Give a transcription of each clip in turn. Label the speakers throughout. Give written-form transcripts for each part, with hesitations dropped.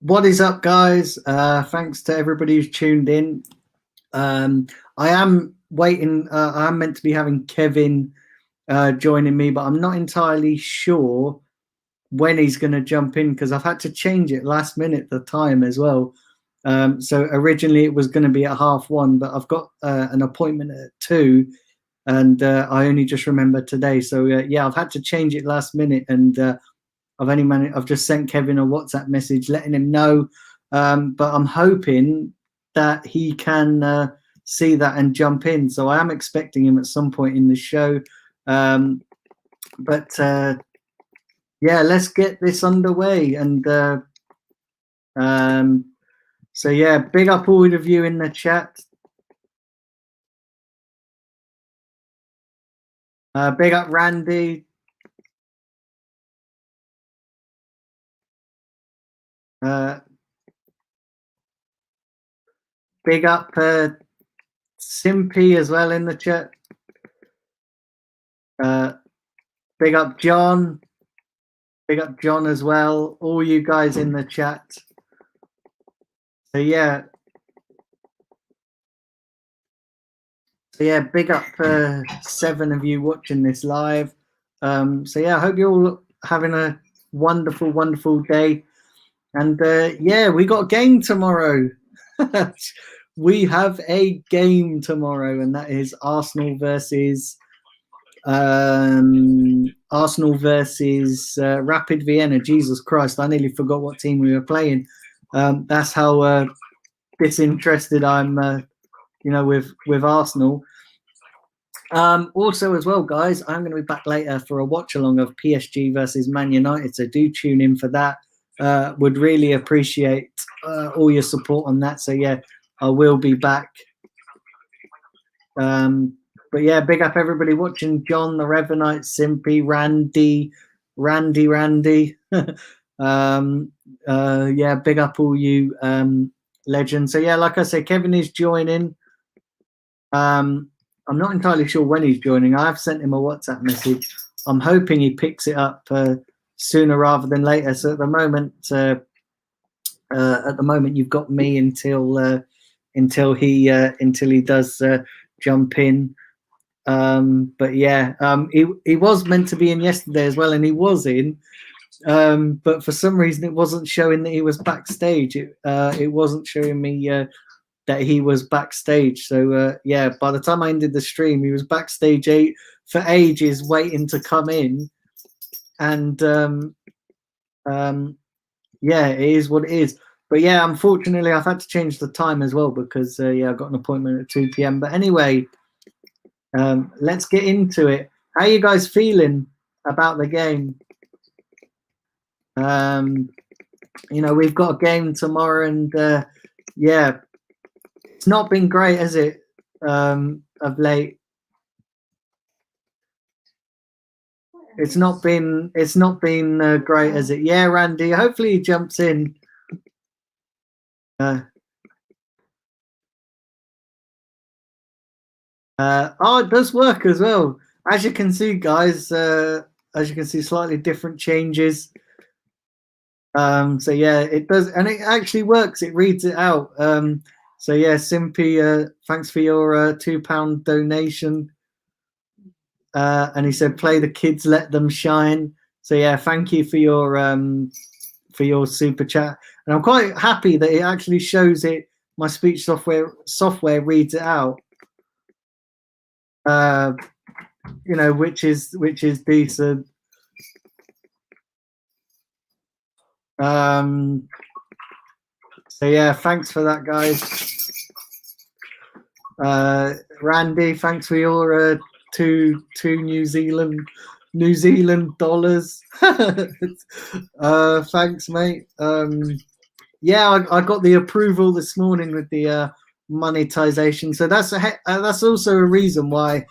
Speaker 1: What is up, guys? Thanks to everybody who's tuned in. I am waiting. I'm meant to be having Kevin joining me, but I'm not entirely sure when he's going to jump in because I've had to change it last minute, the time as well. So originally it was going to be at 1:30, but I've got an appointment at 2, and I only just remembered today. So yeah, I've had to change it last minute, and I've just sent Kevin a WhatsApp message letting him know, but I'm hoping that he can see that and jump in. So I am expecting him at some point in the show. But yeah, let's get this underway. And so yeah, big up all of you in the chat. Big up Randy. Big up Simpy as well in the chat. Big up John. Big up John as well. All you guys in the chat. So yeah. So yeah, big up 7 of you watching this live. So yeah, I hope you're all having a wonderful, wonderful day. And yeah, we got a game tomorrow. We have a game tomorrow, and that is Arsenal versus Rapid Vienna. Jesus Christ, I nearly forgot what team we were playing. That's how disinterested I'm, with Arsenal. Also as well, guys, I'm going to be back later for a watch along of PSG versus Man United, so do tune in for that. Would really appreciate all your support on that. So yeah, I will be back. But yeah, big up everybody watching. John, the Revanite, Simpy, Randy. Yeah, big up all you legends. So yeah, like I said, Kevin is joining. I'm not entirely sure when he's joining. I've sent him a WhatsApp message. I'm hoping he picks it up sooner rather than later. So at the moment, you've got me until he does jump in. But yeah, he was meant to be in yesterday as well, and he was in. But for some reason, it wasn't showing that he was backstage. It wasn't showing me that he was backstage. So yeah, by the time I ended the stream, he was backstage for ages, waiting to come in. And yeah, it is what it is. But yeah, unfortunately, I've had to change the time as well because yeah, I've got an appointment at 2 p.m. But anyway, let's get into it. How are you guys feeling about the game? We've got a game tomorrow, and yeah, it's not been great, has it, of late? It's not been great, has it? Yeah, Randy. Hopefully he jumps in. Oh, it does work as well. As you can see, guys. As you can see, slightly different changes. So yeah, it does, and it actually works. It reads it out. So yeah, Simpy, thanks for your £2 donation. And he said, "Play the kids, let them shine." So yeah, thank you for your super chat, and I'm quite happy that it actually shows it. My speech software reads it out. Which is decent. So yeah, thanks for that, guys. Randy, thanks for your two New Zealand dollars. Thanks, mate. Yeah, I got the approval this morning with the monetization, so that's also a reason why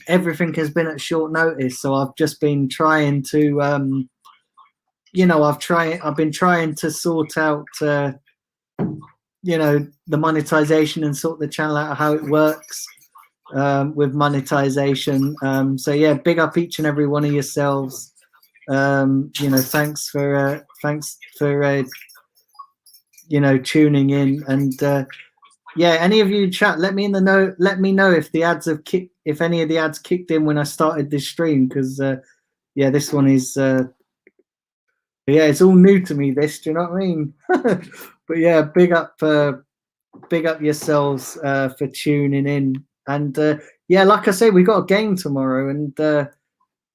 Speaker 1: everything has been at short notice. So I've just been trying to I've been trying to sort out the monetization and sort the channel out, how it works with monetization. So yeah, big up each and every one of yourselves. Thanks for tuning in. And yeah, any of you chat, let me know if the ads have kicked, if any of the ads kicked in when I started this stream, because yeah, this one is yeah, it's all new to me, this, do you know what I mean? But yeah, big up yourselves for tuning in. And yeah, like I say, we've got a game tomorrow, and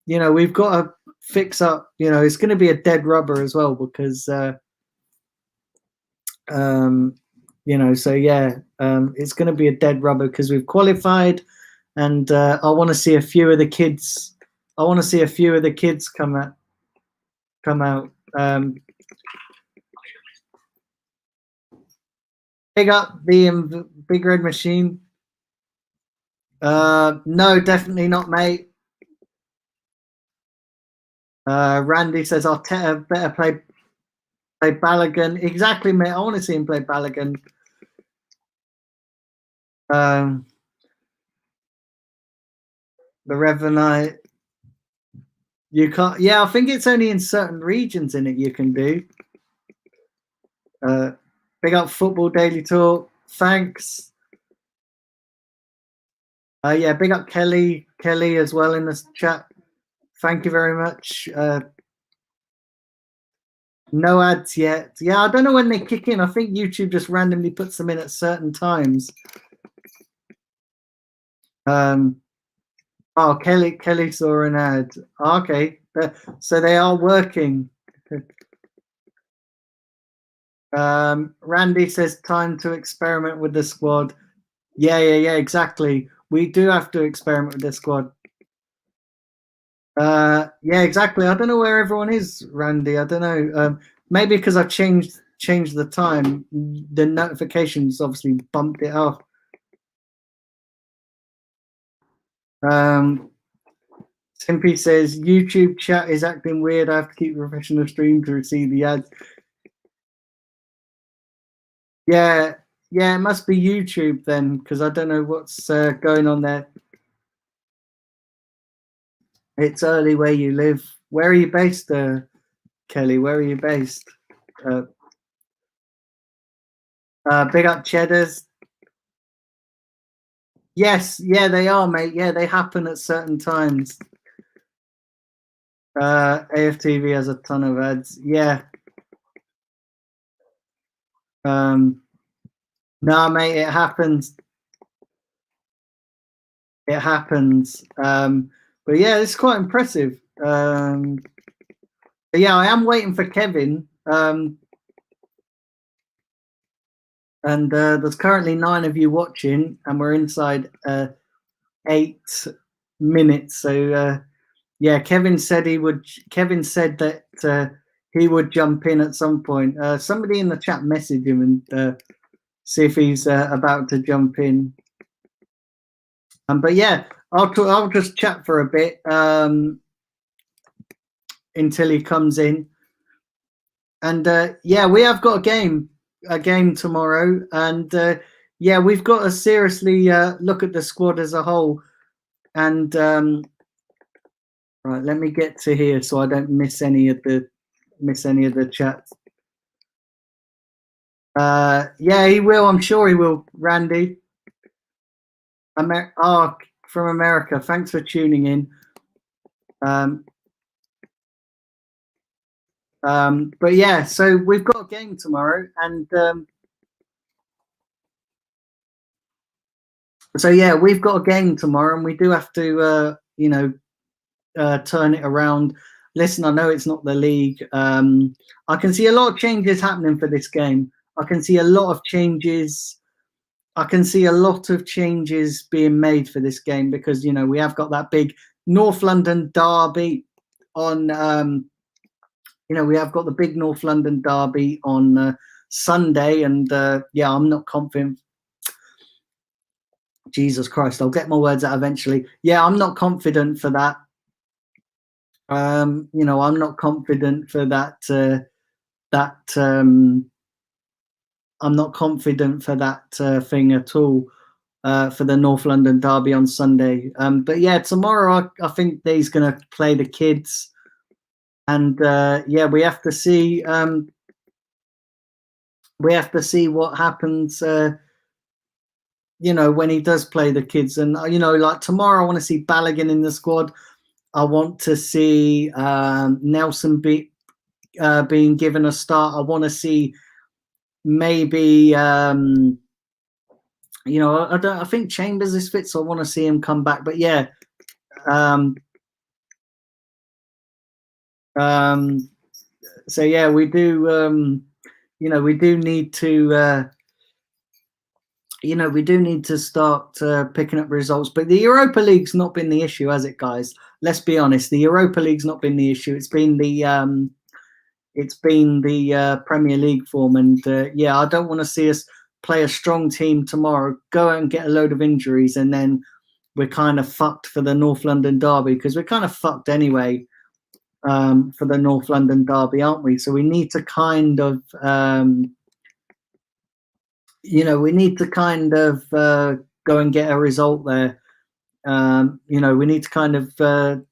Speaker 1: we've got to fix up, it's going to be a dead rubber as well, because so yeah, it's going to be a dead rubber because we've qualified, and I want to see a few of the kids. I want to see a few of the kids come out. Big up the Big Red Machine. No, definitely not, mate. Randy says Arteta better play Balogun. Exactly, mate. I want to see him play Balogun. The Revenite. You can't. Yeah, I think it's only in certain regions in it you can do. Big up Football Daily Talk. Thanks. Yeah, big up Kelly as well in the chat. Thank you very much. No ads yet. Yeah, I don't know when they kick in. I think YouTube just randomly puts them in at certain times. Oh, Kelly saw an ad. Okay, so they are working. Randy says time to experiment with the squad. Yeah, exactly. We do have to experiment with the squad. Yeah, exactly. I don't know where everyone is, Randy. I don't know. Maybe because I've changed the time, the notifications obviously bumped it up. Simpy says YouTube chat is acting weird. I have to keep refreshing the stream to receive the ads. Yeah, it must be YouTube then, because I don't know what's going on there. It's early where you live. Where are you based, Kelly? Where are you based? Big up Cheddars. Yes, yeah, they are, mate. Yeah, they happen at certain times. AFTV has a ton of ads. Yeah. No, mate, it happens. It happens. But yeah, it's quite impressive. But yeah, I am waiting for Kevin. And there's currently 9 of you watching, and we're inside 8 minutes. So yeah, Kevin said that he would jump in at some point. Somebody in the chat message him and see if he's about to jump in. But yeah, I'll just chat for a bit until he comes in. And yeah, we have got a game tomorrow, and yeah, we've got to seriously look at the squad as a whole. And right, let me get to here so I don't miss any of the chats. Yeah, he will. I'm sure he will. Randy, from America. Thanks for tuning in. But yeah, so we've got a game tomorrow, and so yeah, we've got a game tomorrow, and we do have to, turn it around. Listen, I know it's not the league. I can see a lot of changes happening for this game. I can see a lot of changes. I can see a lot of changes being made for this game because we have got that big North London derby on. We have got the big North London derby on Sunday, and yeah, I'm not confident. Jesus Christ, I'll get my words out eventually. Yeah, I'm not confident for that. I'm not confident for that. I'm not confident for that thing at all. For the North London derby on Sunday. But yeah, tomorrow I think he's going to play the kids, and yeah, we have to see. we have to see what happens. When he does play the kids, and like tomorrow, I want to see Balogun in the squad. I want to see Nelson being given a start. I want to see maybe I think Chambers is fit, so I want to see him come back. But yeah, so yeah, we do. We do need to. We do need to start picking up results. But the Europa League's not been the issue, has it, guys? Let's be honest. The Europa League's not been the issue. It's been the Premier League form, and yeah, I don't want to see us play a strong team tomorrow, go out and get a load of injuries, and then we're kind of fucked for the North London derby, because we're kind of fucked anyway for the North London derby, aren't we? So we need to kind of we need to kind of go and get a result there. We need to kind of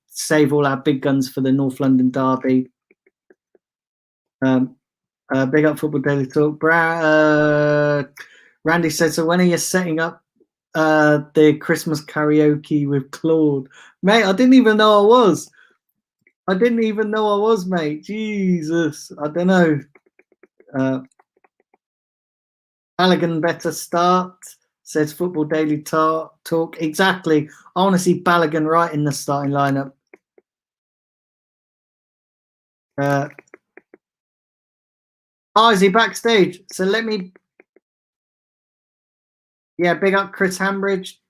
Speaker 1: save all our big guns for the North London derby. Big up Football Daily Talk. Randy said, so when are you setting up the Christmas karaoke with Claude? Mate, I didn't even know I was. Mate. Jesus. I don't know. Balogun better start, says Football Daily Talk. Exactly. I want to see Balogun right in the starting lineup. Is he backstage? So let me. Yeah, big up Chris Hambridge.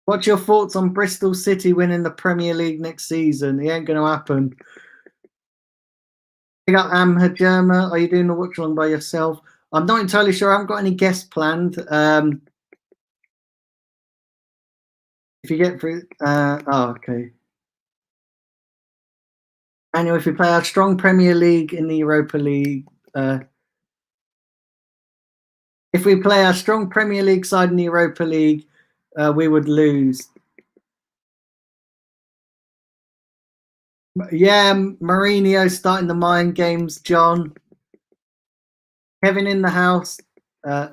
Speaker 1: What's your thoughts on Bristol City winning the Premier League next season? It ain't going to happen. Big up Hajama. Are you doing the watch along by yourself? I'm not entirely sure. I haven't got any guests planned. If you get through, okay. Anyway, if we play a strong Premier League in the Europa League, if we play a strong Premier League side in the Europa League, we would lose. Yeah, Mourinho starting the mind games, John. Kevin in the house. I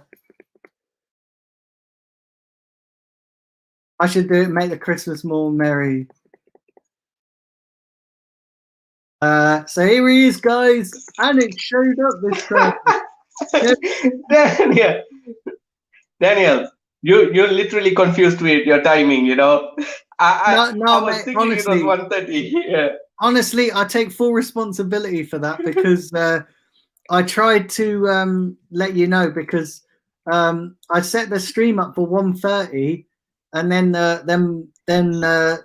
Speaker 1: should do it, make the Christmas more merry. So here he is, guys, and it showed up this time.
Speaker 2: Daniel, you're literally confused with your timing. I was
Speaker 1: mate,
Speaker 2: thinking honestly, it was 1:30. Yeah.
Speaker 1: Honestly, I take full responsibility for that, because I tried to let you know, because I set the stream up for 1:30, and then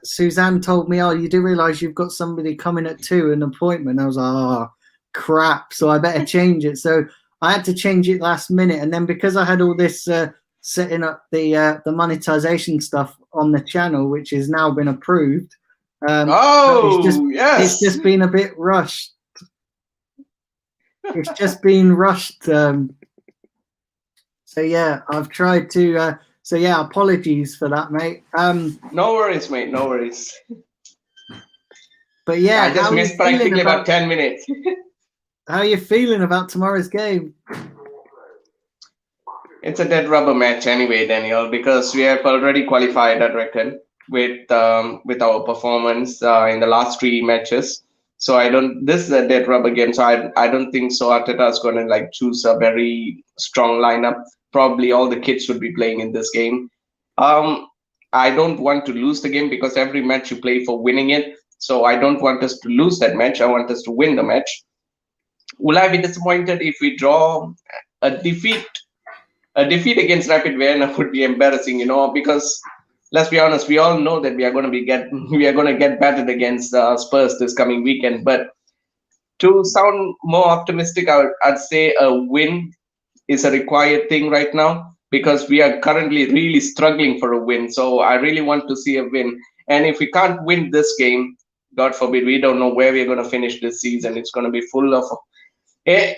Speaker 1: Suzanne told me, "Oh, you do realise you've got somebody coming at 2, an appointment." I was like, "Oh, crap!" So I better change it. So I had to change it last minute, and then because I had all this setting up the monetization stuff on the channel, which has now been approved.
Speaker 2: Yes,
Speaker 1: it's just been a bit rushed. It's just been rushed. So yeah, I've tried to. So yeah, apologies for that, mate.
Speaker 2: No worries, mate. No worries.
Speaker 1: But yeah,
Speaker 2: I just missed practically about 10 minutes.
Speaker 1: How are you feeling about tomorrow's game?
Speaker 2: It's a dead rubber match anyway, Daniel, because we have already qualified, I reckon, with our performance in the last 3 matches. So this is a dead rubber game. So I don't think so Arteta is going to choose a very strong lineup. Probably all the kids would be playing in this game. I don't want to lose the game, because every match you play for winning it. So I don't want us to lose that match. I want us to win the match. Will I be disappointed if we draw? A defeat against Rapid Vienna would be embarrassing, because let's be honest, we all know that we are going to get battered against Spurs this coming weekend. But to sound more optimistic, I'd say a win is a required thing right now, because we are currently really struggling for a win. So I really want to see a win. And if we can't win this game, God forbid, we don't know where we're going to finish this season. It's going to be full of.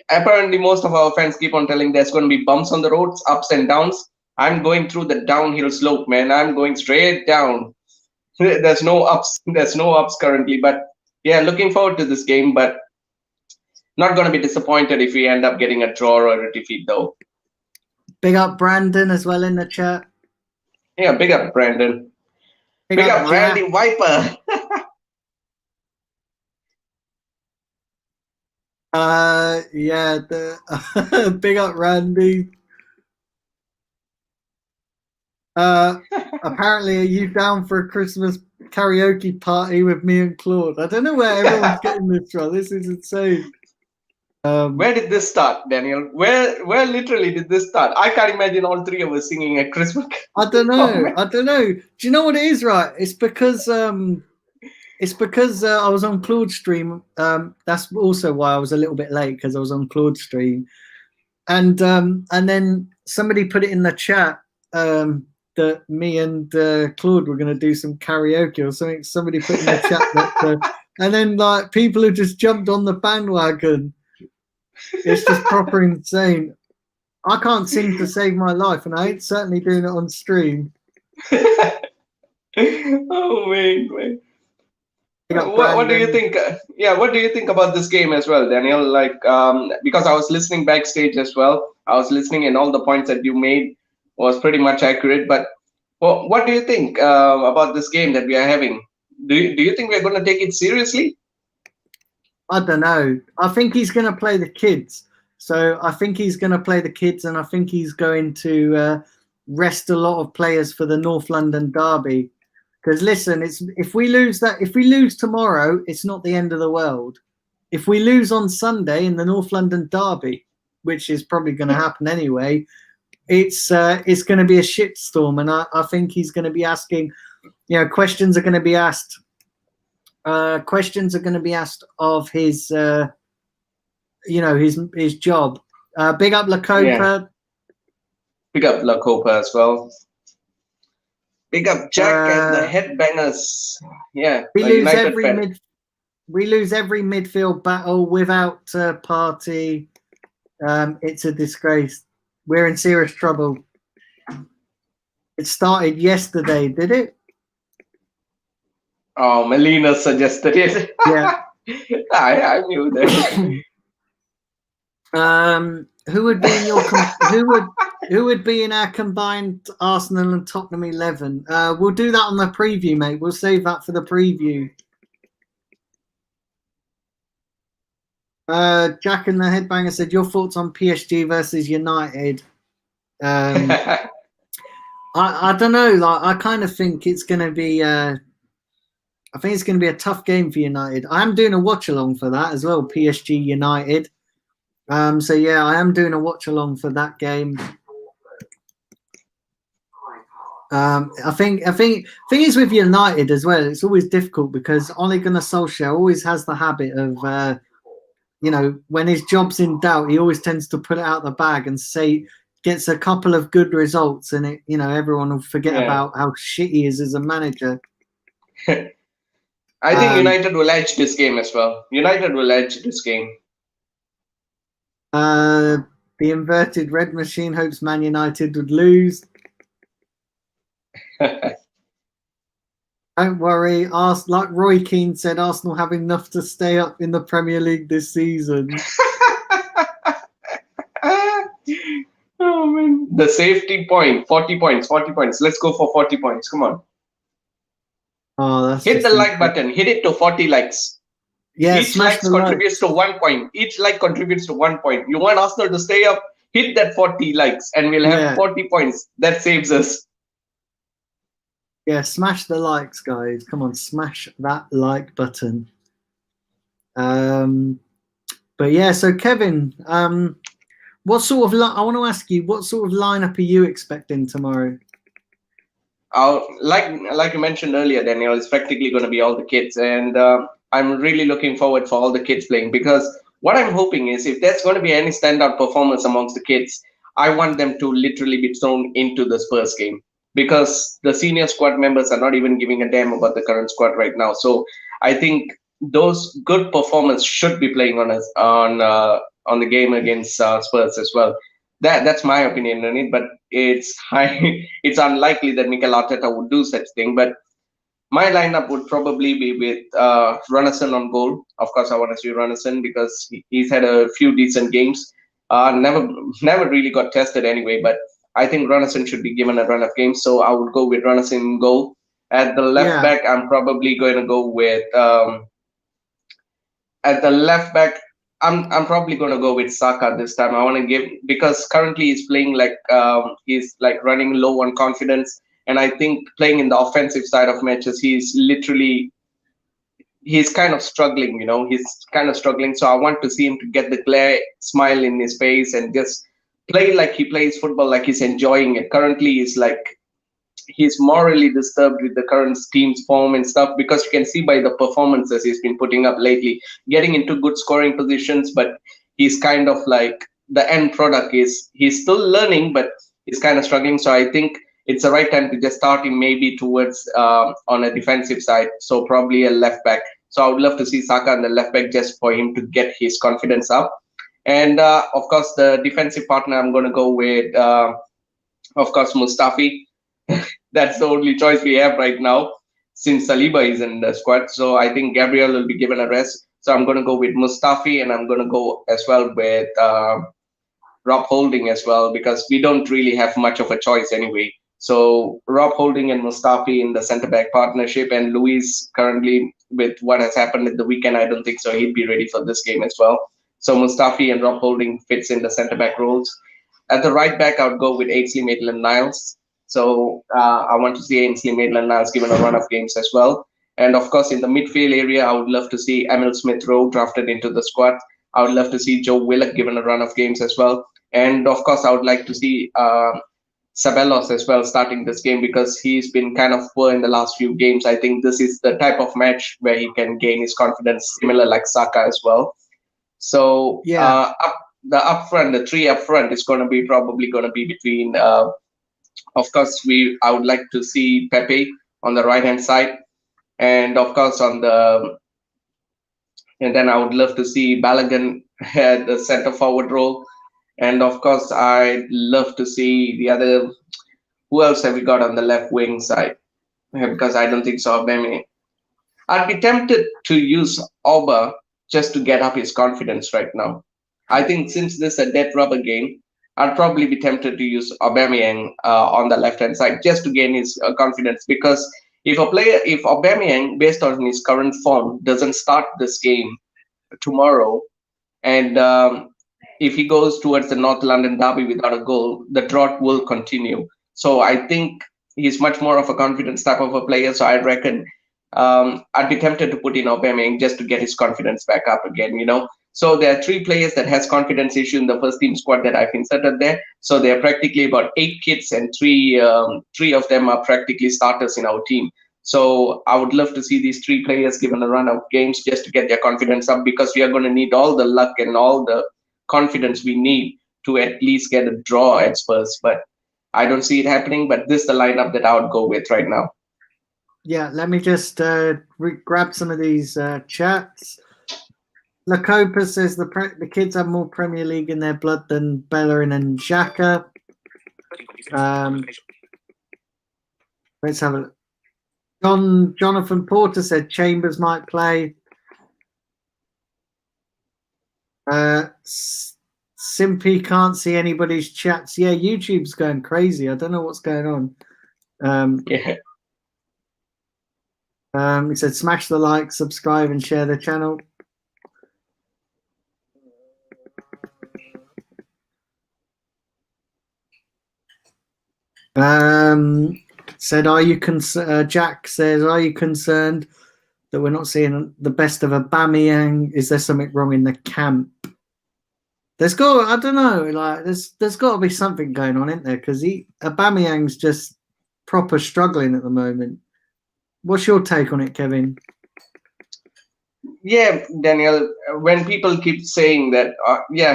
Speaker 2: Apparently, most of our fans keep on telling there's going to be bumps on the roads, ups and downs. I'm going through the downhill slope, man. I'm going straight down. There's no ups. There's no ups currently. But yeah, looking forward to this game. But Not going to be disappointed if we end up getting a draw or a defeat, though.
Speaker 1: Big up Brandon as well in the chat.
Speaker 2: Yeah, big up Brandon. Big up
Speaker 1: Jack.
Speaker 2: Randy Viper.
Speaker 1: Yeah, the big up Randy. Apparently, are you down for a Christmas karaoke party with me and Claude? I don't know where everyone's getting this from. This is insane.
Speaker 2: Where did this start, Daniel? Where literally did this start? I can't imagine all three of us singing a Christmas.
Speaker 1: I don't know. I don't know. Do you know what it is? Right? It's because I was on Claude's stream. That's also why I was a little bit late, because I was on Claude's stream, and then somebody put it in the chat that me and Claude were going to do some karaoke or something. Somebody put in the chat that, and then like people who just jumped on the bandwagon. It's just proper insane. I can't sing to save my life, and I ain't certainly doing it on stream.
Speaker 2: Oh man. What do you think? What do you think about this game as well, Daniel? Like, because I was listening backstage as well. I was listening, and all the points that you made was pretty much accurate. But what do you think about this game that we are having? Do you think we're going to take it seriously?
Speaker 1: I don't know. I think he's going to play the kids. So I think he's going to play the kids, and I think he's going to rest a lot of players for the North London derby. Because listen, if we lose tomorrow, it's not the end of the world. If we lose on Sunday in the North London derby, which is probably going to happen anyway, it's going to be a shitstorm, and I think he's going to be asking, questions are going to be asked. Questions are going to be asked of his, his job. Big up Lacopa.
Speaker 2: Yeah. Big up Lacopa as well. Big up Jack and the Headbangers. Yeah,
Speaker 1: we lose every midfield battle without Party. It's a disgrace. We're in serious trouble. It started yesterday, did it?
Speaker 2: Oh, Melina suggested it.
Speaker 1: Yeah,
Speaker 2: I knew
Speaker 1: that. Who would be in your who would be in our combined Arsenal and Tottenham 11? We'll do that on the preview, mate. We'll save that for the preview. Jack and the Headbanger said, your thoughts on PSG versus United? I don't know. Like, I kind of think it's going to be. I think it's going to be a tough game for United. I am doing a watch along for that as well. PSG United. So yeah, I am doing a watch along for that game. I think thing is with United as well. It's always difficult because Ole Gunnar Solskjaer always has the habit of, when his job's in doubt, he always tends to put it out the bag and gets a couple of good results, and everyone will forget about how shit he is as a manager.
Speaker 2: I think United will edge this game as well. United will edge this game.
Speaker 1: The inverted red machine hopes Man United would lose. Don't worry, like Roy Keane said, Arsenal have enough to stay up in the Premier League this season.
Speaker 2: Oh man, the safety point, 40 points. Let's go for 40 points. Come on.
Speaker 1: Oh, that's
Speaker 2: hit the like button. Hit it to 40 likes.
Speaker 1: Yeah,
Speaker 2: each like contributes to 1 point. Each like contributes to 1 point. You want Arsenal to stay up? Hit that 40 likes, and we'll have 40 points. That saves us.
Speaker 1: Yeah, smash the likes, guys. Come on, smash that like button. But yeah, so Kevin, what sort of I want to ask you, what sort of lineup are you expecting tomorrow?
Speaker 2: Like you mentioned earlier, Daniel, it's practically going to be all the kids, and I'm really looking forward for all the kids playing, because what I'm hoping is if there's going to be any standout performance amongst the kids, I want them to literally be thrown into the Spurs game, because the senior squad members are not even giving a damn about the current squad right now. So I think those good performers should be playing on us on the game against Spurs as well. That's my opinion on it, but it's unlikely that Mikel Arteta would do such thing. But my lineup would probably be with Runnison on goal. Of course, I want to see Runnison because he's had a few decent games. Never really got tested anyway, but I think Runnison should be given a run of games. So I would go with Runnison in goal. At the left
Speaker 1: Yeah,
Speaker 2: back, I'm probably going to go with at the left back. I'm probably going to go with Saka this time. I want to give because currently he's playing like he's like running low on confidence, and I think playing in the offensive side of matches, he's kind of struggling. He's kind of struggling. So I want to see him to get the clear smile in his face and just play like he plays football, like he's enjoying it. Currently, he's morally disturbed with the current team's form and stuff because you can see by the performances he's been putting up lately, getting into good scoring positions, but he's kind of like the end product is he's still learning, but he's kind of struggling. So I think it's the right time to just start him maybe towards on a defensive side. So probably a left back. So I would love to see Saka on the left back just for him to get his confidence up. And of course, the defensive partner, I'm going to go with, of course, Mustafi. That's the only choice we have right now since Saliba is in the squad. So I think Gabriel will be given a rest. So I'm going to go with Mustafi and I'm going to go as well with Rob Holding as well because we don't really have much of a choice anyway. So Rob Holding and Mustafi in the centre back partnership, and Luis currently with what has happened at the weekend, I don't think so he'd be ready for this game as well. So Mustafi and Rob Holding fits in the centre back roles. At the right back, I would go with Ainsley Maitland-Niles. So I want to see Ainsley Maitland-Niles given a run of games as well. And of course, in the midfield area, I would love to see Emil Smith-Rowe drafted into the squad. I would love to see Joe Willock given a run of games as well. And of course, I would like to see Sabelos as well starting this game because he's been kind of poor in the last few games. I think this is the type of match where he can gain his confidence, similar like Saka as well. So
Speaker 1: yeah,
Speaker 2: the three up front is going to be probably going to be between. Of course, I would like to see Pepe on the right hand side, and of course and then I would love to see Balogun at the center forward role, and of course I'd love to see the other. Who else have we got on the left wing side? Because I don't think so. I'd be tempted to use Auba just to get up his confidence right now. I think since this is a dead rubber game, I'd probably be tempted to use Aubameyang on the left-hand side just to gain his confidence. Because if Aubameyang, based on his current form, doesn't start this game tomorrow, and if he goes towards the North London derby without a goal, the drought will continue. So I think he's much more of a confidence type of a player. So I reckon I'd be tempted to put in Aubameyang just to get his confidence back up again. So there are three players that has confidence issue in the first team squad that I've inserted there. So they're practically about 8 kids, and three of them are practically starters in our team. So I would love to see these three players given a run of games just to get their confidence up because we are going to need all the luck and all the confidence we need to at least get a draw at Spurs. But I don't see it happening. But this is the lineup that I would go with right now.
Speaker 1: yeah. Let me just grab some of these chats. Lacopa says the kids have more Premier League in their blood than Bellerin and Xhaka. Let's have a look. Jonathan Porter said Chambers might play. Simply can't see anybody's chats. Yeah, YouTube's going crazy. I don't know what's going on.
Speaker 2: Yeah.
Speaker 1: He said smash the like, subscribe, and share the channel. Said, are you Jack says, are you concerned that we're not seeing the best of Aubameyang? Is there something wrong in the camp? There's got, I don't know, like there's got to be something going on, isn't there? Because Aubameyang's just proper struggling at the moment. What's your take on it, Kevin?
Speaker 2: Yeah, Daniel, when people keep saying that,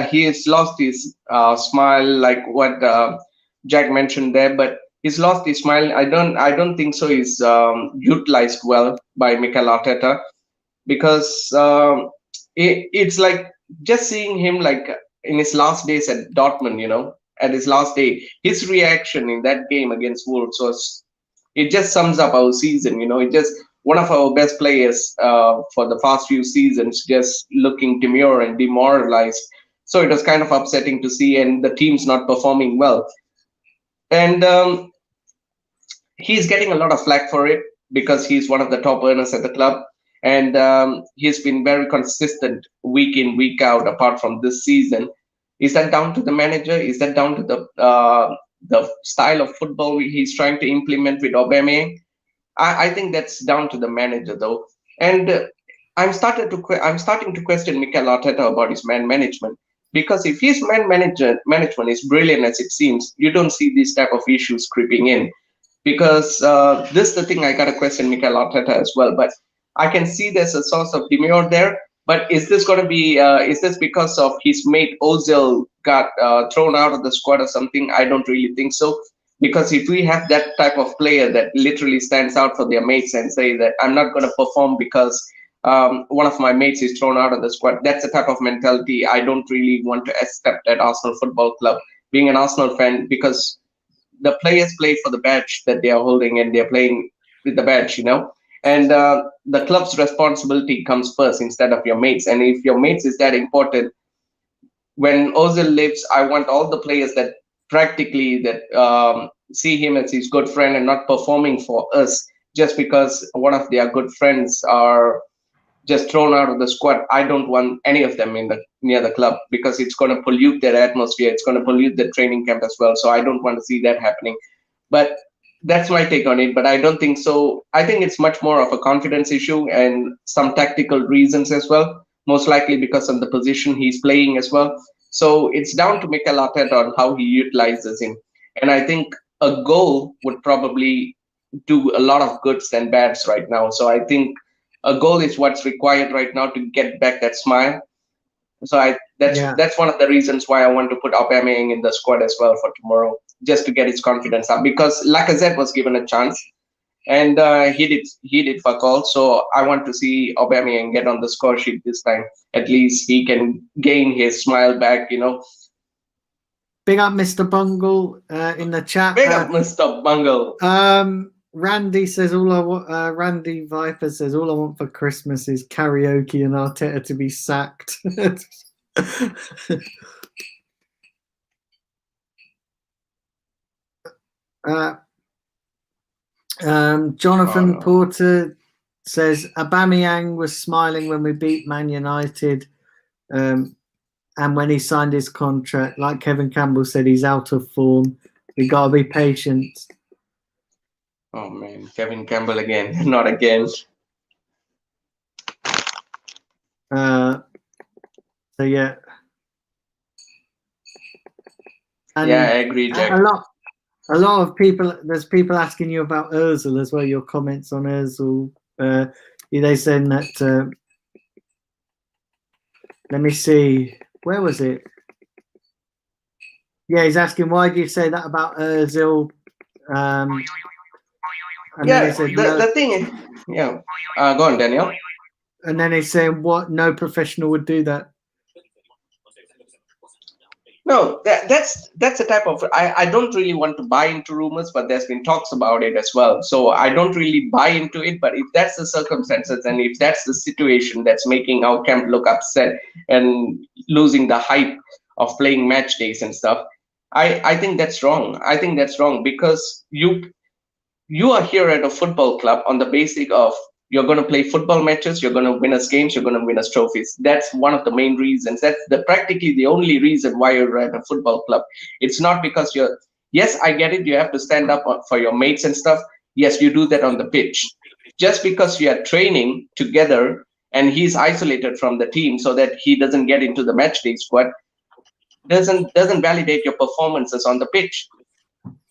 Speaker 2: he has lost his smile, like what Jack mentioned there, but he's lost his smile. I don't think so. He's utilized well by Mikel Arteta because it's like just seeing him like in his last days at Dortmund, at his last day, his reaction in that game against Wolves it just sums up our season. It just one of our best players for the past few seasons just looking demure and demoralized. So it was kind of upsetting to see, and the team's not performing well. And he's getting a lot of flack for it because he's one of the top earners at the club, and he's been very consistent week in week out. Apart from this season, is that down to the manager? Is that down to the style of football he's trying to implement with Aubameyang? I think that's down to the manager though, and I'm starting to question Mikel Arteta about his man management, because if his management is brilliant as it seems, you don't see these type of issues creeping in. Because this is the thing I got to question Mikel Arteta as well. But I can see there's a source of demure there. But is this going to be? Is this because of his mate Ozil got thrown out of the squad or something? I don't really think so. Because if we have that type of player that literally stands out for their mates and say that I'm not going to perform because one of my mates is thrown out of the squad, that's the type of mentality I don't really want to accept at Arsenal Football Club. Being an Arsenal fan, because the players play for the badge that they are holding, and they're playing with the badge, and the club's responsibility comes first instead of your mates. And if your mates is that important, when Ozil leaves, I want all the players that practically that see him as his good friend and not performing for us just because one of their good friends are just thrown out of the squad. I don't want any of them in the near the club, because it's going to pollute their atmosphere. It's going to pollute the training camp as well. So I don't want to see that happening. But that's my take on it. But I don't think so. I think it's much more of a confidence issue and some tactical reasons as well. Most likely because of the position he's playing as well. So it's down to Mikel Arteta on how he utilizes him. And I think a goal would probably do a lot of goods and bads right now. So I think a goal is what's required right now to get back that smile. So that's one of the reasons why I want to put Aubameyang in the squad as well for tomorrow, just to get his confidence up. Because Lacazette was given a chance, and he did fuck all. So I want to see Aubameyang get on the score sheet this time. At least he can gain his smile back.
Speaker 1: Big up, Mr. Bungle, in the chat.
Speaker 2: Big up, Mr. Bungle.
Speaker 1: Randy says Randy Viper says all I want for Christmas is karaoke and Arteta to be sacked. Jonathan Porter says Aubameyang was smiling when we beat Man United, and when he signed his contract. Like Kevin Campbell said, he's out of form. We gotta be patient.
Speaker 2: Oh man, Kevin Campbell again, not again.
Speaker 1: So yeah. And
Speaker 2: yeah, I agree, Jack.
Speaker 1: A lot of people. There's people asking you about Ozil as well. Your comments on Ozil. They saying that. Let me see. Where was it? Yeah, he's asking why do you say that about Ozil?
Speaker 2: Yeah, the thing is, yeah. Go on, Daniel.
Speaker 1: And then he's saying, "What? No professional would do that."
Speaker 2: No, that's the type of. I don't really want to buy into rumors, but there's been talks about it as well. So I don't really buy into it. But if that's the circumstances and if that's the situation that's making our camp look upset and losing the hype of playing match days and stuff, I think that's wrong. I think that's wrong because you are here at a football club on the basic of you're going to play football matches, you're going to win us games, you're going to win us trophies. That's one of the main reasons. That's practically the only reason why you're at a football club. It's not because yes, I get it, you have to stand up for your mates and stuff. Yes, you do that on the pitch. Just because you are training together and he's isolated from the team so that he doesn't get into the match day squad doesn't validate your performances on the pitch.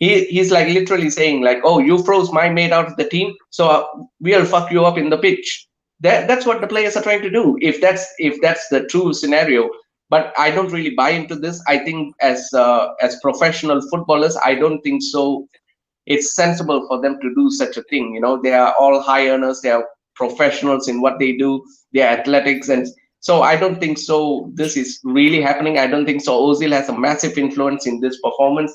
Speaker 2: He's like literally saying like, oh, you froze my mate out of the team, so we'll fuck you up in the pitch. That's what the players are trying to do, if that's the true scenario. But I don't really buy into this. I think as professional footballers, I don't think so it's sensible for them to do such a thing. They are all high earners, they are professionals in what they do, they are athletics, and so I don't think so this is really happening. I don't think so Ozil has a massive influence in this performance.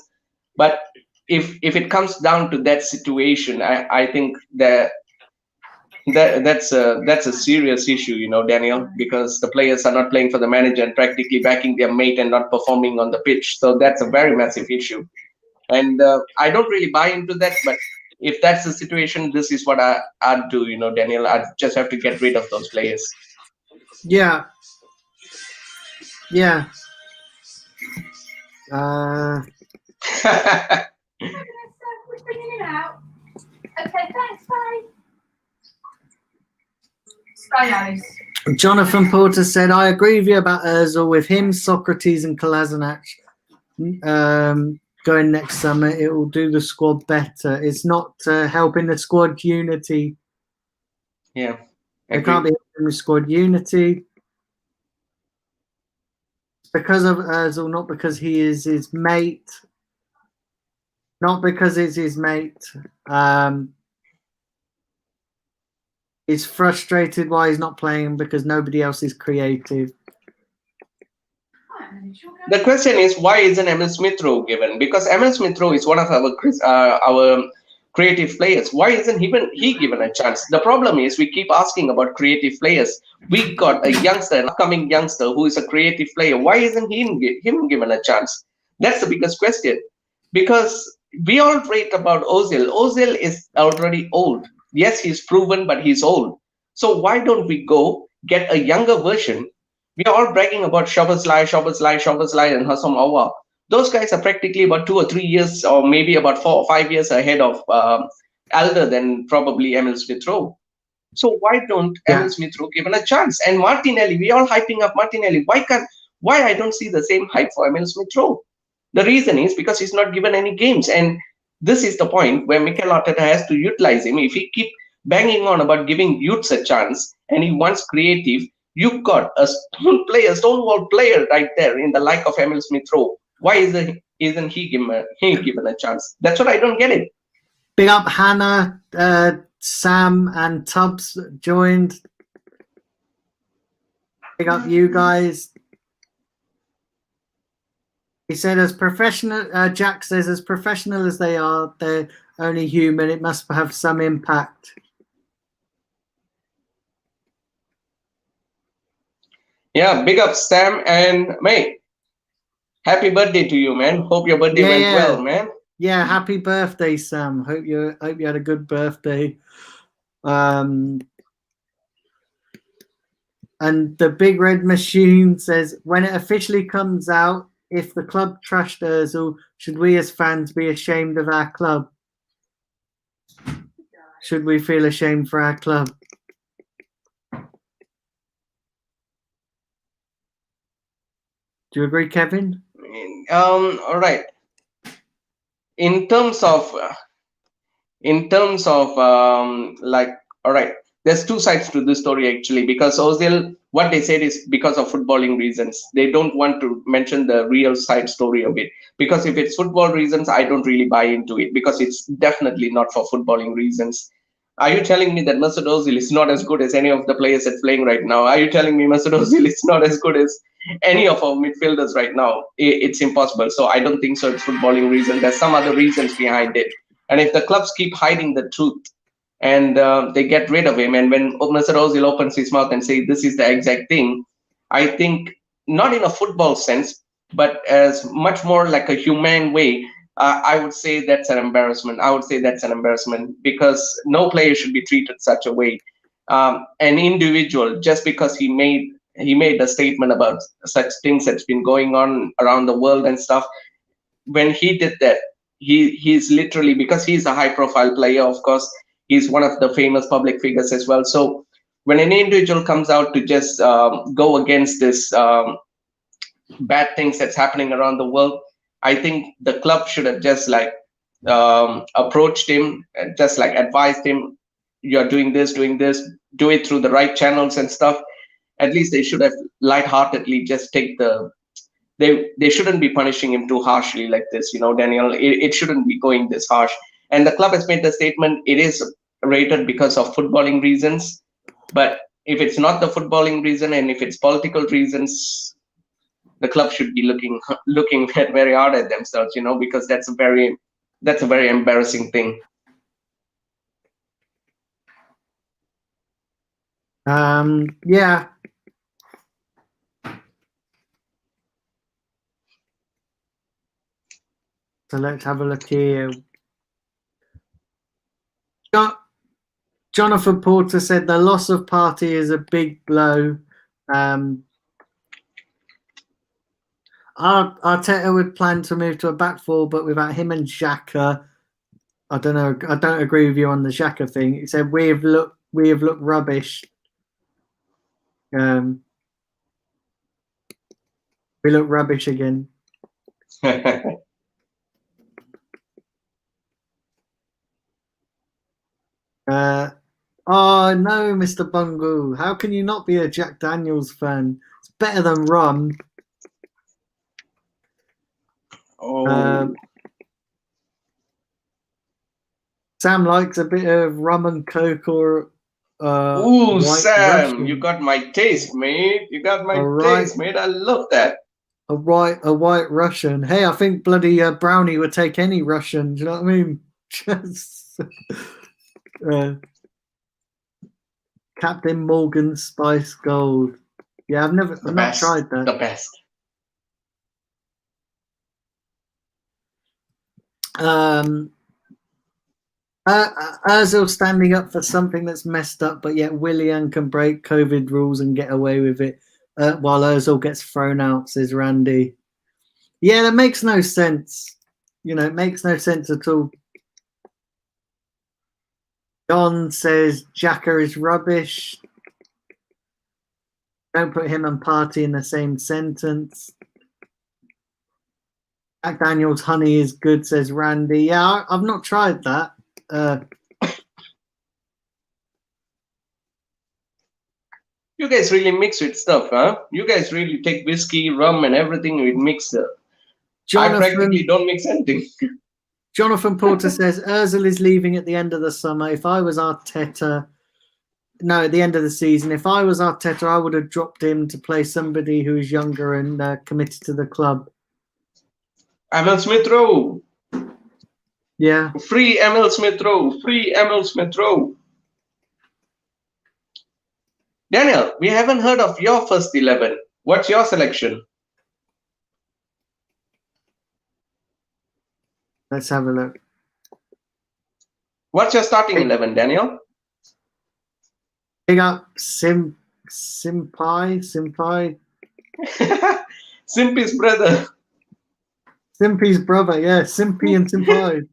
Speaker 2: But if it comes down to that situation, I think that that's a serious issue, Daniel, because the players are not playing for the manager and practically backing their mate and not performing on the pitch. So that's a very massive issue. And I don't really buy into that, but if that's the situation, this is what I'd do, Daniel. I just have to get rid of those players.
Speaker 1: Yeah. Yeah. Uh,
Speaker 3: Okay, thanks, bye. Bye, Alice.
Speaker 1: Jonathan Porter said, I agree with you about Ozil. With him, Socrates and Kolasinac going next summer, it will do the squad better. It's not helping the squad unity.
Speaker 2: Yeah.
Speaker 1: It can't be helping the squad unity. Because of Ozil, not because he is his mate. Not because it's his mate. He's frustrated why he's not playing because nobody else is creative.
Speaker 2: The question is, why isn't Emil Smith Rowe given? Because Emil Smith Rowe is one of our creative players. Why isn't he given a chance? The problem is we keep asking about creative players. We got a youngster, an upcoming youngster who is a creative player. Why isn't him given a chance? That's the biggest question. Because we all rate about Ozil. Ozil is already old. Yes, he's proven, but he's old. So why don't we go get a younger version? We are all bragging about Szoboszlai, and Hassam Awa. Those guys are practically about 2 or 3 years, or maybe about 4 or 5 years ahead of elder than probably Emil Smith Rowe. So why don't Emil Smith Rowe given a chance? And Martinelli, we all hyping up Martinelli. Why I don't see the same hype for Emil Smith Rowe? The reason is because he's not given any games, and this is the point where Mikel Arteta has to utilize him. If he keep banging on about giving youths a chance and he wants creative, you've got a stonewall player right there in the like of Emil Smith Rowe. Why isn't he given a chance? That's what I don't get it.
Speaker 1: Big up Hannah, Sam, and Tubbs joined. Big up you guys. He said, as professional, Jack says, as professional as they are, they're only human. It must have some impact.
Speaker 2: Yeah, big up Sam and mate. Happy birthday to you, man. Hope your birthday went well, man.
Speaker 1: Yeah, happy birthday, Sam. Hope you had a good birthday. And the Big Red Machine says, when it officially comes out, if the club trashed Ozil, should we as fans be ashamed of our club? Should we feel ashamed for our club? Do you agree, Kevin?
Speaker 2: All right. In terms of all right, there's two sides to this story actually, because Ozil, what they said is because of footballing reasons. They don't want to mention the real side story of it, because if it's football reasons, I don't really buy into it, because it's definitely not for footballing reasons. Are you telling me that Mesut Ozil is not as good as any of the players that's playing right now? Are you telling me Mesut Ozil is not as good as any of our midfielders right now? It's impossible. So I don't think so. It's footballing reason. There's some other reasons behind it. And if the clubs keep hiding the truth and they get rid of him, and when Mesut Ozil opens his mouth and say this is the exact thing, I think not in a football sense, but as much more like a humane way, I would say that's an embarrassment. I would say that's an embarrassment, because no player should be treated such a way. An individual, just because he made a statement about such things that's been going on around the world and stuff, when he did that, he's literally, because he's a high profile player, of course, he's one of the famous public figures as well. So when an individual comes out to just go against this bad things that's happening around the world, I think the club should have just approached him and just advised him, you're doing this, do it through the right channels and stuff. At least they should have lightheartedly just take they shouldn't be punishing him too harshly like this, Daniel. It shouldn't be going this harsh. And the club has made the statement, it is rated because of footballing reasons. But if it's not the footballing reason, and if it's political reasons, the club should be looking very hard at themselves, because that's a very embarrassing thing.
Speaker 1: Yeah. So let's have a look here. Jonathan Porter said the loss of Partey is a big blow. Arteta would plan to move to a back four, but without him and Xhaka, I don't know. I don't agree with you on the Xhaka thing. He said we have looked rubbish. We look rubbish again. Oh no, Mr. Bungle. How can you not be a Jack Daniels fan? It's better than rum.
Speaker 2: Oh.
Speaker 1: Sam likes a bit of rum and coke or
Speaker 2: Ooh, Sam,
Speaker 1: Russian.
Speaker 2: you got my taste, mate. You got my taste, mate. I love that.
Speaker 1: A white Russian. Hey, I think bloody Brownie would take any Russian. Do you know what I mean? Just Captain Morgan Spice Gold. Yeah, I've not tried that.
Speaker 2: The best.
Speaker 1: Ozil standing up for something that's messed up, but yet Willian can break COVID rules and get away with it, while Ozil gets thrown out, says Randy. Yeah, that makes no sense. You know, it makes no sense at all. John says Xhaka is rubbish. Don't put him and Partey in the same sentence. Jack Daniels honey is good, says Randy. Yeah, I've not tried that.
Speaker 2: You guys really mix with stuff, huh? You guys really take whiskey, rum, and everything with mixer. I practically don't mix anything.
Speaker 1: Jonathan Porter says Ozil is leaving at the end of the summer. If I was Arteta, no, at the end of the season, if I was Arteta, I would have dropped him to play somebody who is younger and committed to the club.
Speaker 2: Emil Smith-Rowe.
Speaker 1: Yeah.
Speaker 2: Free Emil Smith-Rowe. Free Emil Smith-Rowe. Daniel, we haven't heard of your first 11. What's your selection?
Speaker 1: Let's have a look.
Speaker 2: What's your starting 11, Daniel?
Speaker 1: Big up Simpai.
Speaker 2: Simpy's brother.
Speaker 1: Simpy's brother, yeah. Simpy and Simpai.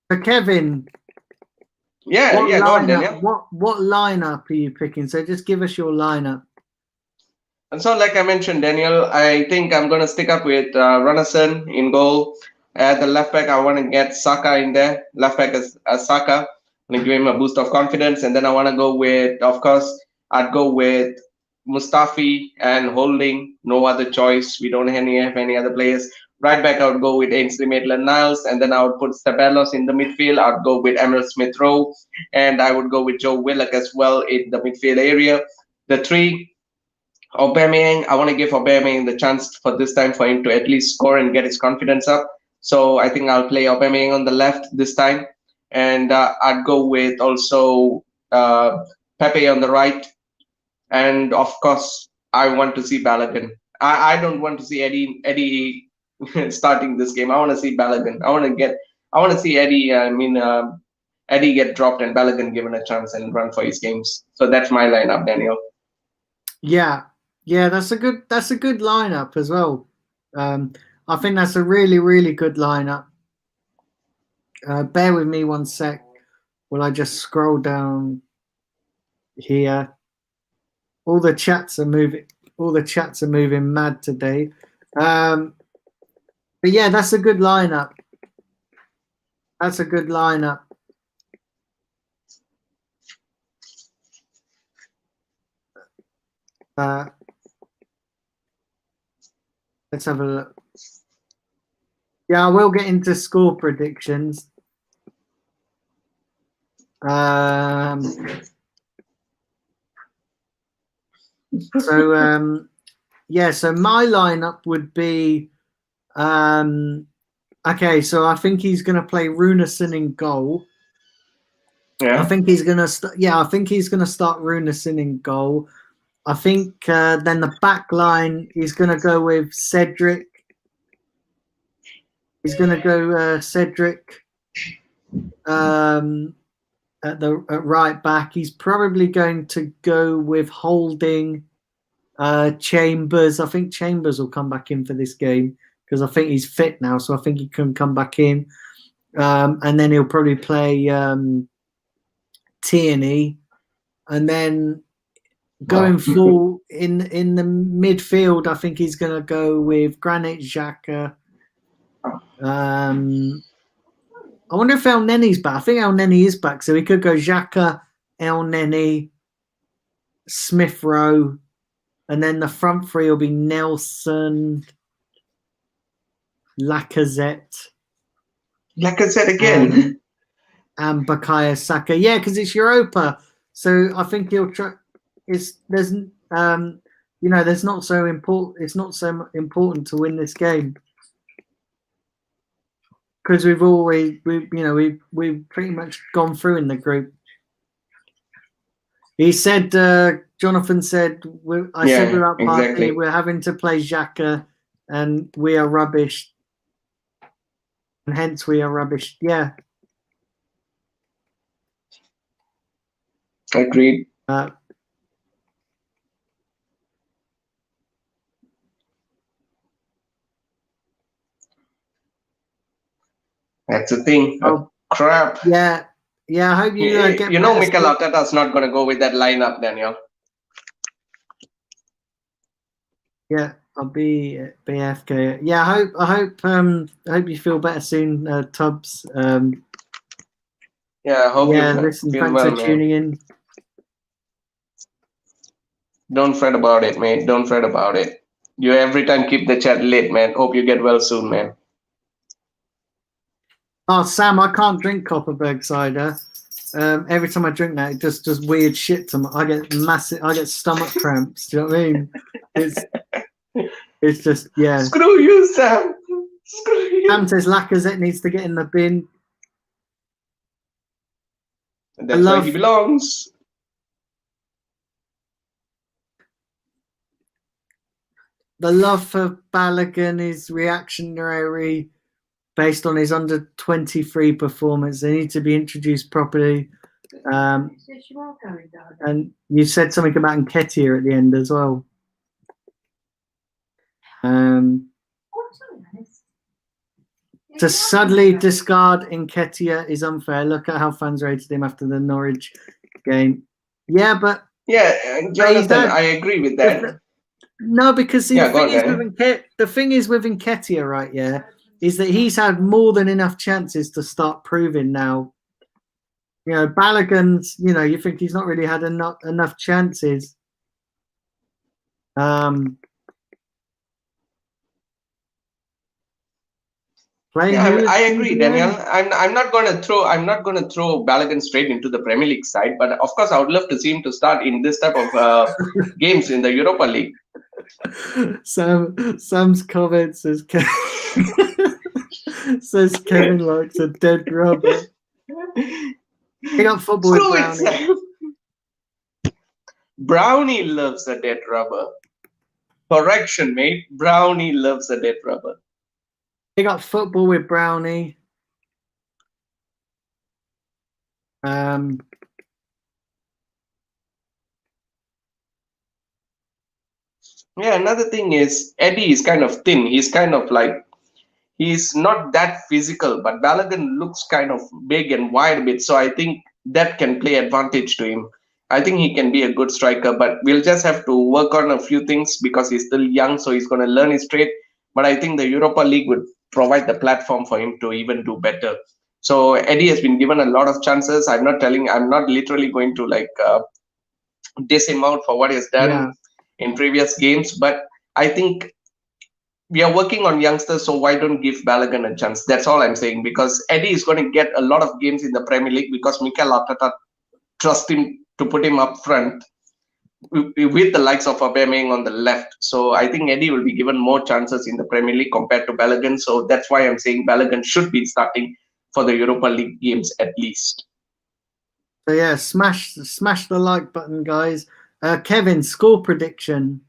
Speaker 1: For Kevin.
Speaker 2: Yeah, go on, Daniel.
Speaker 1: What lineup are you picking? So just give us your lineup.
Speaker 2: And so, like I mentioned, Daniel, I think I'm going to stick up with Runason in goal. At the left back, I want to get Saka in there. Left back is Saka. I'm going to give him a boost of confidence. And then I want to go with, of course, I'd go with Mustafi and Holding. No other choice. We don't have any other players. Right back, I would go with Ainsley Maitland-Niles. And then I would put Ceballos in the midfield. I'd go with Emil Smith-Rowe. And I would go with Joe Willock as well in the midfield area. The three, Aubameyang, I want to give Aubameyang the chance for this time for him to at least score and get his confidence up. So I think I'll play Aubameyang on the left this time. And I'd go with also Pepe on the right. And of course, I want to see Balogun. I don't want to see Eddie starting this game. I want to see Balogun. I want to see Eddie. Eddie get dropped and Balogun given a chance and run for his games. So that's my lineup, Daniel.
Speaker 1: Yeah, that's a good lineup as well. I think that's a really, really good lineup. Bear with me one sec while I just scroll down here. All the chats are moving mad today. But yeah, that's a good lineup. That's a good lineup. Let's have a look. Yeah, I will get into score predictions. So my lineup would be Okay, so I think he's going to play Runarsson in goal.
Speaker 2: Yeah.
Speaker 1: I think he's going to I think he's going to start Runarsson in goal. I think then the back line he's going to go with Cedric. He's going to go Cedric at right back. He's probably going to go with Holding, Chambers. I think Chambers will come back in for this game because I think he's fit now, so I think he can come back in. And then he'll probably play Tierney, and then going full in the midfield, I think he's going to go with Granit Xhaka. I wonder if El Nenny's back. I think El Nenny is back, so he could go Xhaka, El Nenny, Smith Rowe, and then the front three will be Nelson, Lacazette.
Speaker 2: Lacazette again.
Speaker 1: And Bukayo Saka. Yeah, because it's Europa. So I think he'll try. There's not so important. It's not so important to win this game because we've pretty much gone through in the group. He said, Jonathan said, I said we're up party.
Speaker 2: Exactly.
Speaker 1: We're having to play Xhaka, and we are rubbish, and hence we are rubbish. Yeah.
Speaker 2: Agreed. That's the thing. Oh, crap.
Speaker 1: Yeah. I hope you get.
Speaker 2: Mikel Arteta's not going to go with that lineup, Daniel.
Speaker 1: Yeah, I'll be BFK. Yeah, I hope you feel better soon, Tubbs.
Speaker 2: Yeah, I hope you
Speaker 1: listen,
Speaker 2: feel
Speaker 1: thanks
Speaker 2: well,
Speaker 1: for tuning in.
Speaker 2: Don't fret about it, mate. Don't fret about it. You every time keep the chat lit, man. Hope you get well soon, man.
Speaker 1: Oh, Sam, I can't drink Copperberg cider. Every time I drink that, it just does weird shit to me. I get stomach cramps. Do you know what I mean? It's just, yeah.
Speaker 2: Screw you, Sam. Screw you.
Speaker 1: Sam says Lacazette needs to get in the bin.
Speaker 2: That's where he belongs.
Speaker 1: The love for Balogun is reactionary based on his under 23 performance. They need to be introduced properly. And you said something about Nketiah at the end as well. To suddenly discard Nketiah is unfair. Look at how fans rated him after the Norwich game. Yeah, but
Speaker 2: Jonathan, I agree with that.
Speaker 1: No, because the thing is with Nketiah, right? Yeah, is that he's had more than enough chances to start proving now. Balogun's. You think he's not really had enough chances.
Speaker 2: I agree, Daniel. I'm not going to throw Balogun straight into the Premier League side, but of course I would love to see him to start in this type of games in the Europa League.
Speaker 1: Sam's comment says Kevin likes a dead rubber. He got football with Brownie.
Speaker 2: Brownie loves a dead rubber. Correction, mate. Brownie loves a dead rubber.
Speaker 1: He got football with Brownie.
Speaker 2: Yeah, another thing is Eddie is kind of thin. He's kind of like, he's not that physical, but Balogun looks kind of big and wide a bit. So I think that can play advantage to him. I think he can be a good striker, but we'll just have to work on a few things because he's still young, so he's going to learn his trade. But I think the Europa League would provide the platform for him to even do better. So Eddie has been given a lot of chances. I'm not literally going to diss him out for what he's done in previous games, but I think we are working on youngsters, so why don't give Balogun a chance? That's all I'm saying, because Eddie is going to get a lot of games in the Premier League because Mikel Arteta trusts him to put him up front. with the likes of Aubameyang on the left. So I think Eddie will be given more chances in the Premier League compared to Balogun. So that's why I'm saying Balogun should be starting for the Europa League games at least.
Speaker 1: So yeah, smash the like button, guys. Kevin, score prediction.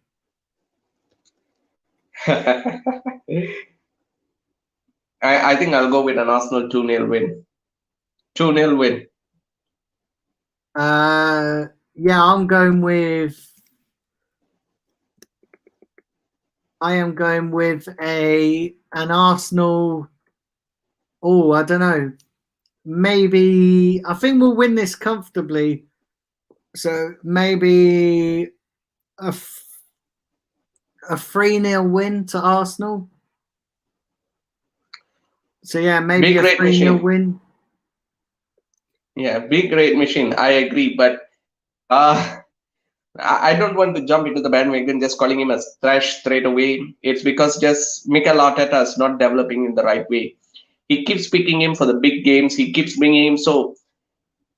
Speaker 2: I think I'll go with an Arsenal 2-0 win. 2-0 win.
Speaker 1: Yeah, I'm going with. I am going with an Arsenal. Oh, I don't know. Maybe I think we'll win this comfortably. So maybe a 3-0 win to Arsenal. So yeah, maybe a 3-0 win.
Speaker 2: Yeah, big great machine. I agree, but I don't want to jump into the bandwagon just calling him a trash straight away. It's because just Mikel Arteta is not developing in the right way. He keeps picking him for the big games. He keeps bringing him. So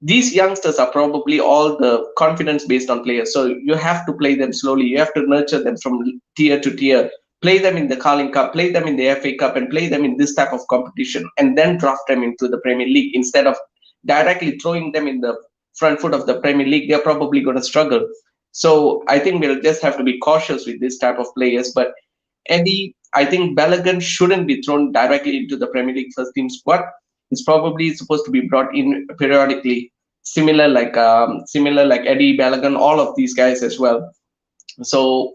Speaker 2: these youngsters are probably all the confidence based on players. So you have to play them slowly. You have to nurture them from tier to tier. Play them in the Carling Cup, play them in the FA Cup, and play them in this type of competition, and then draft them into the Premier League instead of directly throwing them in the front foot of the Premier League. They're probably going to struggle. So I think we'll just have to be cautious with this type of players. But Eddie, I think Balogun shouldn't be thrown directly into the Premier League first team squad. It's probably supposed to be brought in periodically, similar like Eddie Balogun, all of these guys as well. So,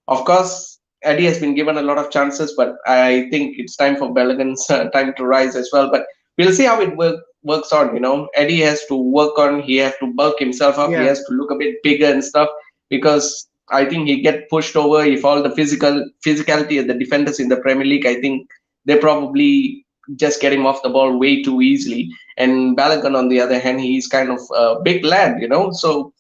Speaker 2: of course, Eddie has been given a lot of chances, but I think it's time for Balogun's time to rise as well. But we'll see how it works on. Eddie has to work on. He has to bulk himself up.
Speaker 1: Yeah.
Speaker 2: He has to look a bit bigger and stuff, because I think he get pushed over if all the physicality of the defenders in the Premier League. I think they probably just get him off the ball way too easily. And Balogun, on the other hand, he's kind of a big lad, so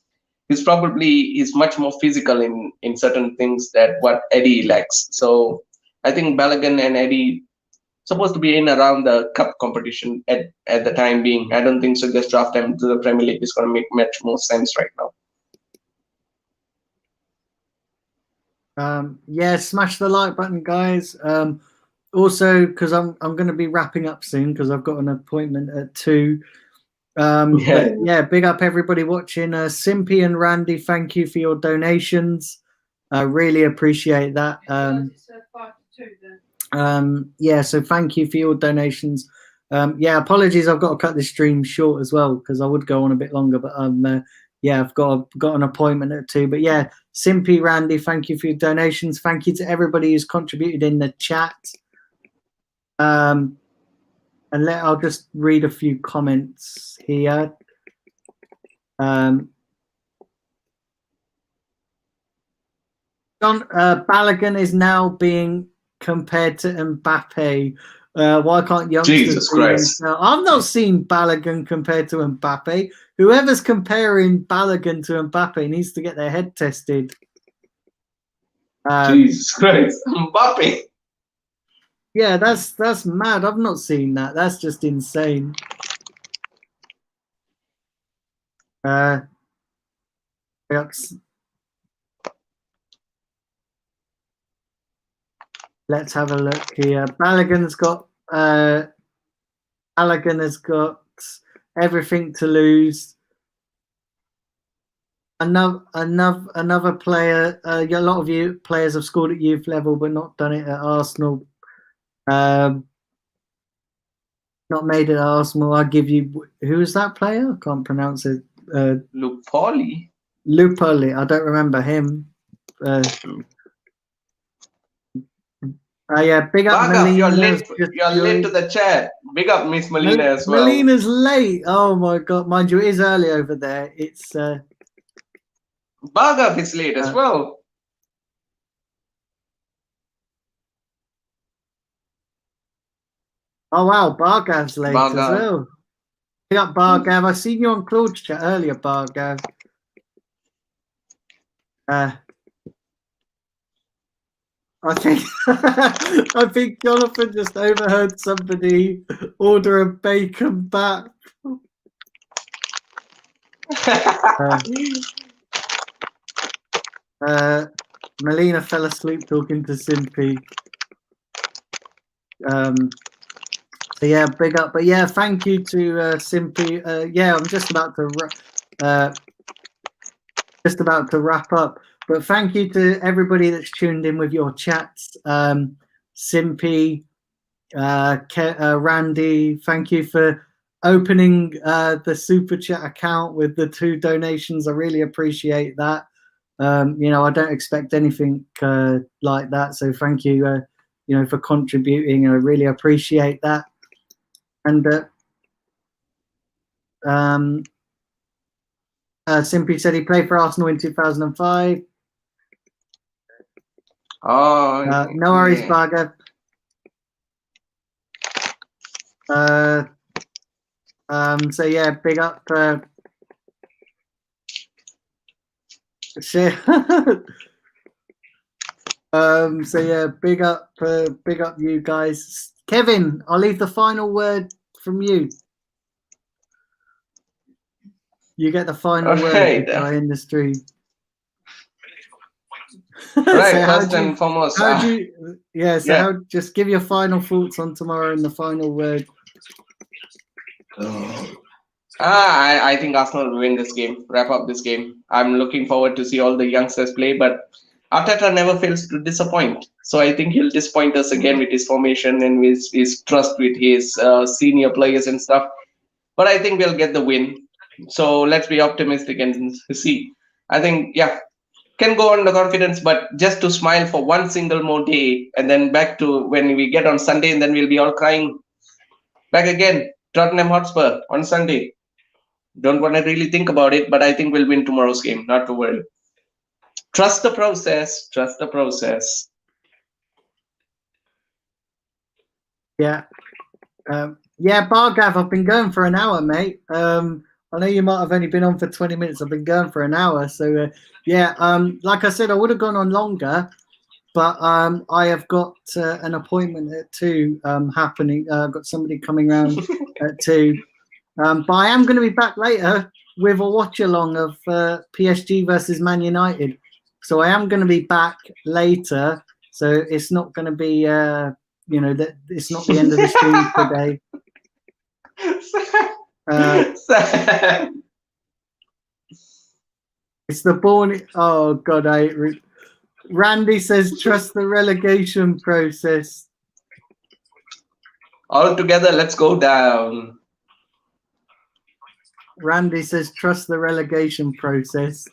Speaker 2: he's much more physical in certain things that what Eddie lacks. So I think Balogun and Eddie supposed to be in around the cup competition at the time being. I don't think so. Just draft them to the Premier League is going to make much more sense right now.
Speaker 1: Yeah, smash the like button, guys. Also, because I'm going to be wrapping up soon because I've got an appointment at 2. But yeah, big up everybody watching. Simpy and Randy, thank you for your donations. I really appreciate that. Yeah, so thank you for your donations. Yeah, apologies, I've got to cut this stream short as well because I would go on a bit longer, but yeah, I've got an appointment at 2. But yeah, Simpy, Randy, thank you for your donations. Thank you to everybody who's contributed in the chat. And I'll just read a few comments here. John Balogun is now being compared to Mbappe. Why can't youngsters?
Speaker 2: Jesus Christ!
Speaker 1: I've not seen Balogun compared to Mbappe. Whoever's comparing Balogun to Mbappe needs to get their head tested.
Speaker 2: Jesus Christ, Mbappe!
Speaker 1: Yeah, that's mad. I've not seen that. That's just insane. Let's have a look here. Balogun has got everything to lose. Another player. A lot of you players have scored at youth level, but not done it at Arsenal. Not made it at Arsenal. I give you. Who is that player? I can't pronounce it.
Speaker 2: Lupoli.
Speaker 1: I don't remember him. Yeah, big up
Speaker 2: Melina.
Speaker 1: You're late
Speaker 2: to the chat. Big up Miss Melina as well.
Speaker 1: Melina's late. Oh my god, mind you, it is early over there. It's
Speaker 2: Bhargav is late as well.
Speaker 1: Oh wow, Bhargav's late as well. Big up Bhargav. I seen you on Claude's chat earlier, Bhargav. I think Jonathan just overheard somebody order a bacon bat. Melina fell asleep talking to Simpy. So yeah, big up. But yeah, thank you to Simpy. Yeah, I'm just about to wrap up. But thank you to everybody that's tuned in with your chats. Simpy, Randy, thank you for opening the super chat account with the 2 donations. I really appreciate that. You know, I don't expect anything like that, so thank you, you know, for contributing. I really appreciate that. And Simply said he played for Arsenal in 2005.
Speaker 2: Oh,
Speaker 1: No worries,
Speaker 2: yeah.
Speaker 1: Barga. So yeah, big up. So yeah, big up you guys. Kevin, I'll leave the final word from you. You get the final word, guy in the stream.
Speaker 2: Right,
Speaker 1: so
Speaker 2: first and foremost.
Speaker 1: Just give your final thoughts on tomorrow and the final word.
Speaker 2: I think Arsenal will win this game, wrap up this game. I'm looking forward to see all the youngsters play, but Arteta never fails to disappoint. So I think he'll disappoint us again with his formation and with his trust with his senior players and stuff. But I think we'll get the win. So let's be optimistic and see. I think, yeah, can go on the confidence, but just to smile for one single more day and then back to when we get on Sunday and then we'll be all crying back again. Tottenham Hotspur on Sunday. Don't want to really think about it, but I think we'll win tomorrow's game. Not to worry. Trust the process. Trust the process.
Speaker 1: Yeah. Yeah, Bargav, I've been going for an hour, mate. I know you might have only been on for 20 minutes. I've been going for an hour. So, yeah, like I said, I would have gone on longer, but I have got an appointment at 2 happening. I've got somebody coming around at 2. But I am going to be back later with a watch-along of PSG versus Man United. So I am going to be back later. So it's not going to be, you know, that it's not the end of the stream today. It's the born. Oh God, Randy says trust the relegation process.
Speaker 2: All together, let's go down.
Speaker 1: Randy says trust the relegation process.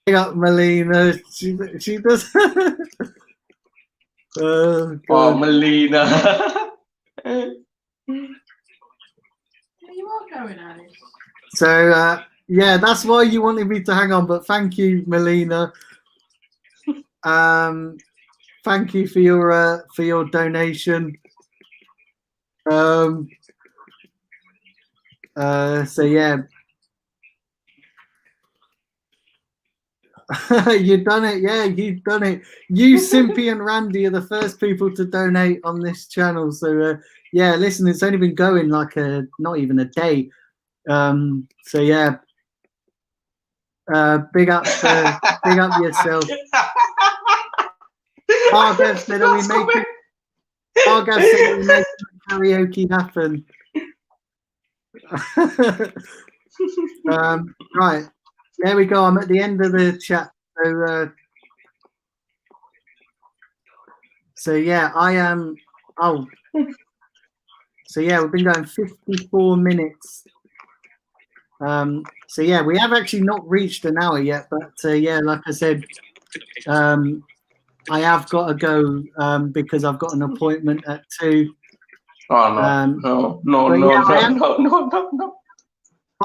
Speaker 1: Big up Melina. She does. Oh, God.
Speaker 2: Melina.
Speaker 3: You are going, Alice.
Speaker 1: So yeah, that's why you wanted me to hang on. But thank you, Melina. Thank you for your donation. So yeah. You've done it, yeah, you've done it. You, Simpy, and Randy are the first people to donate on this channel. So yeah, listen, it's only been going like not even a day. So yeah, big up yourself. Argav said, "Are we making?" Argav said, "Are we making karaoke happen?" Right. There we go. I'm at the end of the chat. So yeah, I am. Oh, so yeah, we've been going 54 minutes. So yeah, we have actually not reached an hour yet, but yeah, like I said, I have got to go because I've got an appointment at 2.
Speaker 2: No.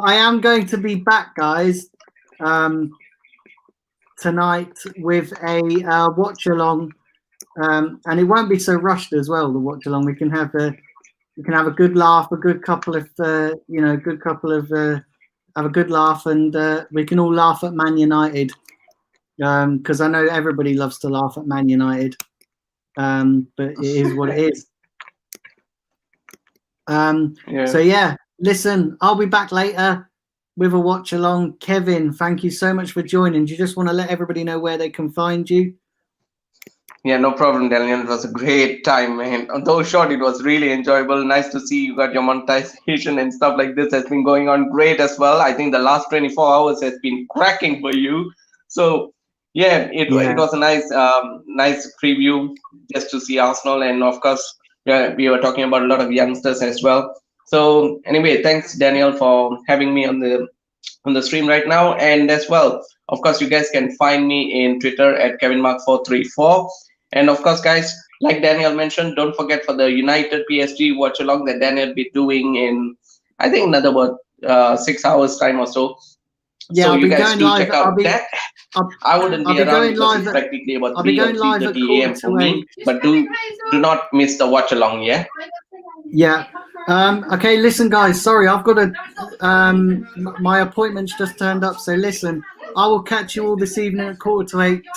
Speaker 1: I am going to be back, guys, tonight with a watch along, and it won't be so rushed as well. The watch along, we can have a good laugh, a good couple of have a good laugh, and we can all laugh at Man United because I know everybody loves to laugh at Man United, but it is what it is. Yeah. So yeah, listen, I'll be back later. with a watch along. Kevin, thank you so much for joining. Do you just want to let everybody know where they can find you?
Speaker 2: Yeah, no problem, Daniel. It was a great time, man. Although short, it was really enjoyable. Nice to see you got your monetization and stuff like this has been going on great as well. I think the last 24 hours has been cracking for you. So yeah, it was a nice preview just to see Arsenal, and of course, yeah, we were talking about a lot of youngsters as well. So anyway, thanks Daniel for having me on the stream right now, and as well, of course, you guys can find me in Twitter at KevinMark434. And of course, guys, like Daniel mentioned, don't forget for the United PSG watch along that Daniel will be doing in, I think, another about 6 hours time or so.
Speaker 1: Yeah,
Speaker 2: so
Speaker 1: I'll
Speaker 2: you
Speaker 1: be
Speaker 2: guys
Speaker 1: going
Speaker 2: do
Speaker 1: live.
Speaker 2: check out that. I wouldn't be around because it's practically about 3 or 3:30 a.m. for me. But do not miss the watch along, yeah.
Speaker 1: Yeah. Okay, listen, guys. Sorry, I've got to. My appointment's just turned up. So listen, I will catch you all this evening at 7:45.